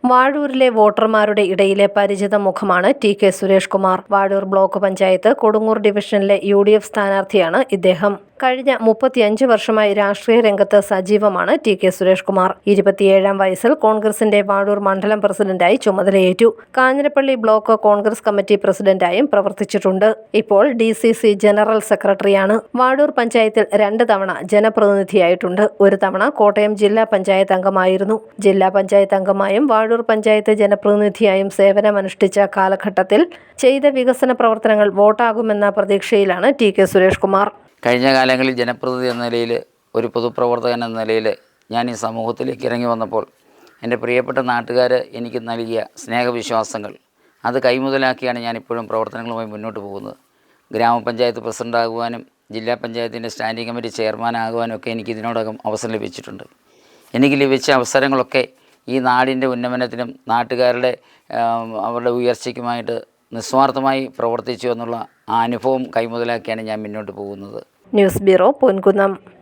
വാഴൂരിലെ വോട്ടർമാരുടെ ഇടയിലെ പരിചിത മുഖമാണ് ടി.കെ. സുരേഷ് കുമാർ. വാഴൂർ ബ്ലോക്ക് പഞ്ചായത്ത് കൊടുങ്ങൂർ ഡിവിഷനിലെ UDF സ്ഥാനാർത്ഥിയാണ് ഇദ്ദേഹം. കഴിഞ്ഞ 35 വർഷമായി രാഷ്ട്രീയ രംഗത്ത് സജീവമാണ് ടി.കെ. സുരേഷ് കുമാർ. 27-ാം വയസ്സിൽ കോൺഗ്രസിന്റെ വാഴൂർ മണ്ഡലം പ്രസിഡന്റായി ചുമതലയേറ്റു. കാഞ്ഞിരപ്പള്ളി ബ്ലോക്ക് കോൺഗ്രസ് കമ്മിറ്റി പ്രസിഡന്റായും പ്രവർത്തിച്ചിട്ടുണ്ട്. ഇപ്പോൾ DCC ജനറൽ സെക്രട്ടറിയാണ്. വാഴൂർ പഞ്ചായത്തിൽ 2 തവണ ജനപ്രതിനിധിയായിട്ടുണ്ട്. ഒരു തവണ കോട്ടയം ജില്ലാ പഞ്ചായത്ത് അംഗമായിരുന്നു. ജില്ലാ പഞ്ചായത്ത് അംഗമായും വാഴൂർ പഞ്ചായത്ത് ജനപ്രതിനിധിയായും സേവനമനുഷ്ഠിച്ച കാലഘട്ടത്തിൽ ചെയ്ത വികസന പ്രവർത്തനങ്ങൾ വോട്ടാകുമെന്ന പ്രതീക്ഷയിലാണ് ടി.കെ. സുരേഷ് കുമാർ. കഴിഞ്ഞ കാലങ്ങളിൽ ജനപ്രതിനിധി എന്ന നിലയിൽ, ഒരു പൊതുപ്രവർത്തകൻ എന്ന നിലയിൽ ഞാൻ ഈ സമൂഹത്തിലേക്ക് ഇറങ്ങി വന്നപ്പോൾ എൻ്റെ പ്രിയപ്പെട്ട നാട്ടുകാർ എനിക്ക് നൽകിയ സ്നേഹവിശ്വാസങ്ങൾ അത് കൈമുതലാക്കിയാണ് ഞാനിപ്പോഴും പ്രവർത്തനങ്ങളുമായി മുന്നോട്ട് പോകുന്നത്. ഗ്രാമപഞ്ചായത്ത് പ്രസിഡൻ്റാകുവാനും ജില്ലാ പഞ്ചായത്തിൻ്റെ സ്റ്റാൻഡിംഗ് കമ്മിറ്റി ചെയർമാനാകുവാനും ഒക്കെ എനിക്ക് ഇതിനോടകം അവസരം ലഭിച്ചിട്ടുണ്ട്. എനിക്ക് ലഭിച്ച അവസരങ്ങളൊക്കെ ഈ നാടിൻ്റെ ഉന്നമനത്തിനും നാട്ടുകാരുടെ അവരുടെ ഉയർച്ചയ്ക്കുമായിട്ട് നിസ്വാർത്ഥമായി പ്രവർത്തിച്ചു എന്നുള്ള ആ അനുഭവം കൈമുതലാക്കിയാണ് ഞാൻ മുന്നോട്ട് പോകുന്നത്. News bureau, Ponkunnam.